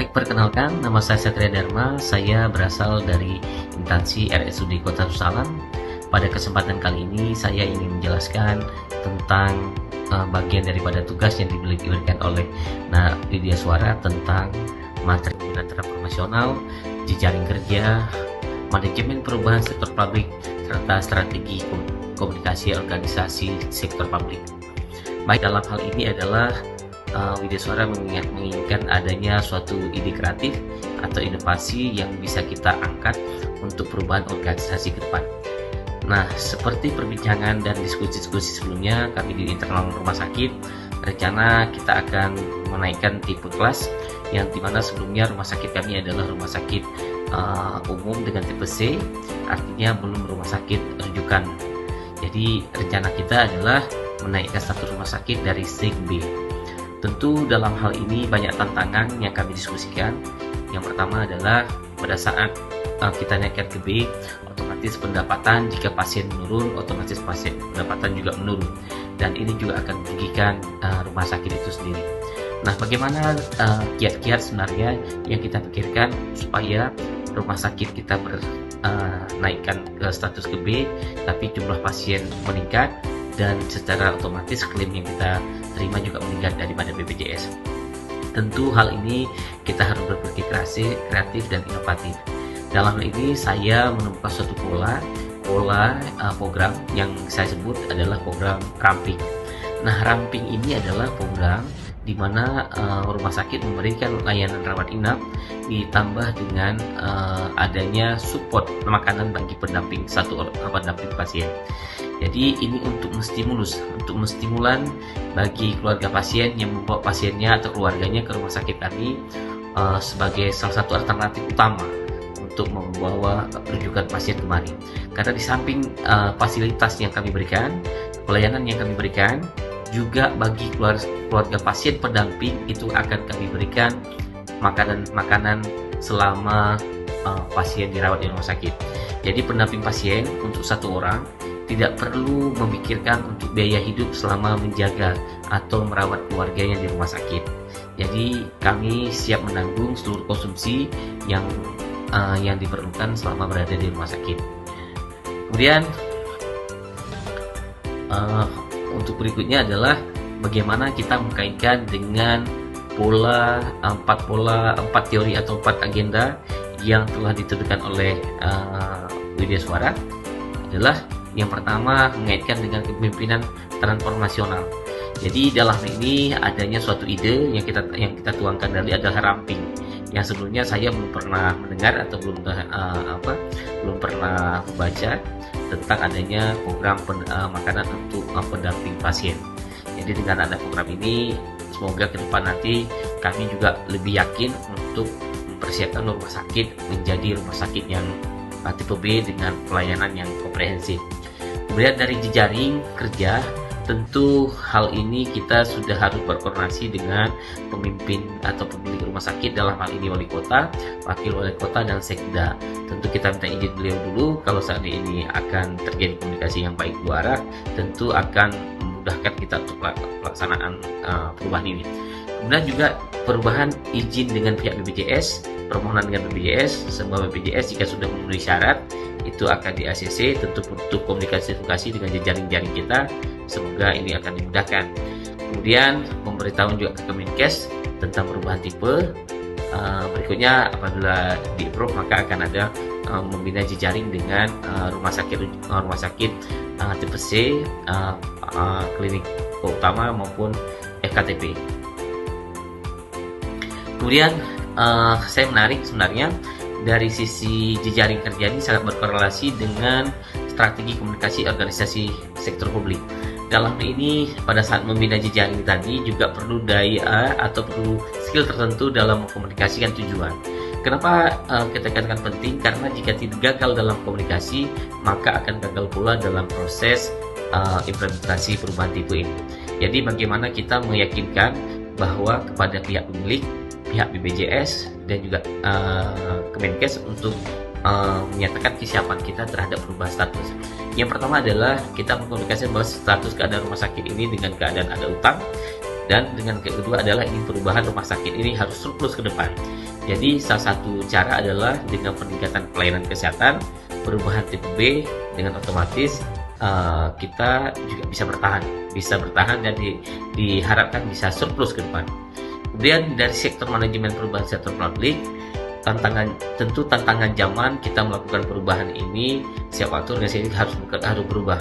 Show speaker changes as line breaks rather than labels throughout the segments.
Baik, perkenalkan, nama saya Satria Dharma. Saya berasal dari instansi RSUD Kota Nusalam. Pada kesempatan kali ini, saya ingin menjelaskan tentang bagian daripada tugas yang diberikan oleh Widya Suara tentang materi pembinaan transformasional, jejaring kerja, manajemen perubahan sektor publik, serta strategi komunikasi organisasi sektor publik. Baik, dalam hal ini adalah Widya Suara menginginkan adanya suatu ide kreatif atau inovasi yang bisa kita angkat untuk perubahan organisasi ke depan. Nah, seperti perbincangan dan diskusi-diskusi sebelumnya kami di internal rumah sakit, rencana kita akan menaikkan tipe kelas yang dimana sebelumnya rumah sakit kami adalah rumah sakit umum dengan tipe C, artinya belum rumah sakit rujukan. Jadi rencana kita adalah menaikkan status rumah sakit dari C ke B. Tentu dalam hal ini banyak tantangan yang kami diskusikan. Yang pertama adalah pada saat kita naikkan ke B, otomatis pendapatan jika pasien menurun, otomatis pasien pendapatan juga menurun. Dan ini juga akan merugikan rumah sakit itu sendiri. Nah, bagaimana kiat-kiat sebenarnya yang kita pikirkan supaya rumah sakit kita naikkan ke status ke B, tapi jumlah pasien meningkat dan secara otomatis klaim yang kita terima juga meningkat daripada BPJS. Tentu hal ini kita harus berpikir kreatif dan inovatif. Dalam hal ini saya menemukan suatu pola program yang saya sebut adalah program ramping. Nah, ramping ini adalah program di mana rumah sakit memberikan layanan rawat inap ditambah dengan adanya support makanan bagi pendamping pasien. Jadi ini untuk menstimulan bagi keluarga pasien yang membawa pasiennya atau keluarganya ke rumah sakit kami sebagai salah satu alternatif utama untuk membawa rujukan pasien kemari. Karena di samping fasilitas yang kami berikan, pelayanan yang kami berikan, juga bagi keluarga pasien pendamping itu akan kami berikan makanan selama pasien dirawat di rumah sakit. Jadi pendamping pasien untuk satu orang tidak perlu memikirkan untuk biaya hidup selama menjaga atau merawat keluarganya di rumah sakit. Jadi kami siap menanggung seluruh konsumsi yang diperlukan selama berada di rumah sakit. Kemudian untuk berikutnya adalah bagaimana kita mengkaitkan dengan empat teori atau 4 agenda yang telah ditentukan oleh Widya Suara. Adalah yang pertama mengaitkan dengan kepemimpinan transformasional. Jadi dalam ini adanya suatu ide yang kita tuangkan dari adalah ramping. Yang sebelumnya saya belum pernah mendengar atau belum pernah membaca tentang adanya program makanan untuk pendamping pasien. Jadi dengan ada program ini, semoga ke depan nanti kami juga lebih yakin untuk mempersiapkan rumah sakit menjadi rumah sakit yang tipe B dengan pelayanan yang komprehensif. Kemudian dari jejaring kerja, tentu hal ini kita sudah harus berkoordinasi dengan pemimpin atau pemilik rumah sakit, dalam hal ini wali kota, wakil wali kota, dan sekda. Tentu kita minta izin beliau dulu. Kalau saat ini akan terjadi komunikasi yang baik dua arah, tentu akan memudahkan kita untuk pelaksanaan perubahan ini. Kemudian juga perubahan izin dengan pihak BPJS, permohonan dengan BPJS. Semua BPJS jika sudah memenuhi syarat itu akan di ACC, tentu untuk komunikasi dengan jejaring-jaring kita. Semoga ini akan dimudahkan. Kemudian memberitahu juga ke Kemenkes tentang perubahan tipe. Berikutnya apabila di-approve maka akan ada membina jejaring dengan rumah sakit tipe C, klinik utama maupun FKTP. Kemudian saya menarik sebenarnya dari sisi jejaring kerja ini sangat berkorelasi dengan strategi komunikasi organisasi sektor publik. Dalam ini pada saat membina jejaring tadi juga perlu daya atau perlu skill tertentu dalam mengkomunikasikan tujuan. Kenapa kita katakan penting? Karena jika tidak gagal dalam komunikasi, maka akan gagal pula dalam proses implementasi perubahan tipe ini. Jadi bagaimana kita meyakinkan bahwa kepada pihak pemilik, pihak BPJS dan juga Kemenkes untuk menyatakan kesiapan kita terhadap perubahan status. Yang pertama adalah kita mengkomunikasikan bahwa status keadaan rumah sakit ini dengan keadaan ada utang, dan dengan kedua adalah ingin perubahan rumah sakit ini harus surplus ke depan. Jadi salah satu cara adalah dengan peningkatan pelayanan kesehatan, perubahan tipe B, dengan otomatis kita juga bisa bertahan dan diharapkan bisa surplus ke depan. Kemudian dari sektor manajemen perubahan sektor publik, tentu tantangan zaman kita melakukan perubahan ini, setiap waktu organisasi harus berubah.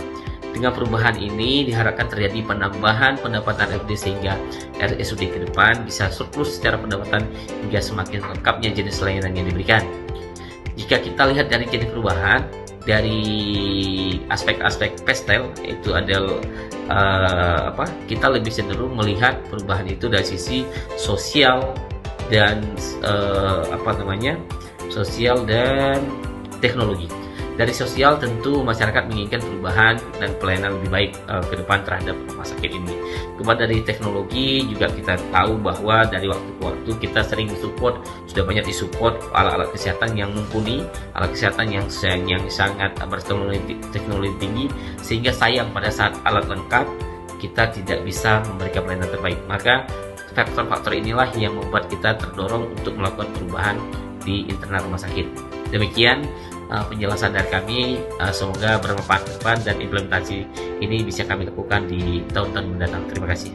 Dengan perubahan ini diharapkan terjadi penambahan pendapatan RSUD sehingga RSUD ke depan bisa surplus secara pendapatan hingga semakin lengkapnya jenis layanan yang diberikan. Jika kita lihat dari jenis perubahan, dari aspek-aspek pastel itu adalah kita lebih cenderung melihat perubahan itu dari sisi sosial dan sosial dan teknologi. Dari sosial tentu masyarakat menginginkan perubahan dan pelayanan lebih baik ke depan terhadap rumah sakit ini. Kemudian dari teknologi juga kita tahu bahwa dari waktu ke waktu kita sering sudah banyak disupport alat-alat kesehatan yang mumpuni, alat kesehatan yang sangat berteknologi tinggi, sehingga sayang pada saat alat lengkap kita tidak bisa memberikan pelayanan terbaik. Maka faktor-faktor inilah yang membuat kita terdorong untuk melakukan perubahan di internal rumah sakit. Demikian penjelasan dari kami, semoga bermanfaat ke depan dan implementasi ini bisa kami lakukan di tahun-tahun mendatang. Terima kasih.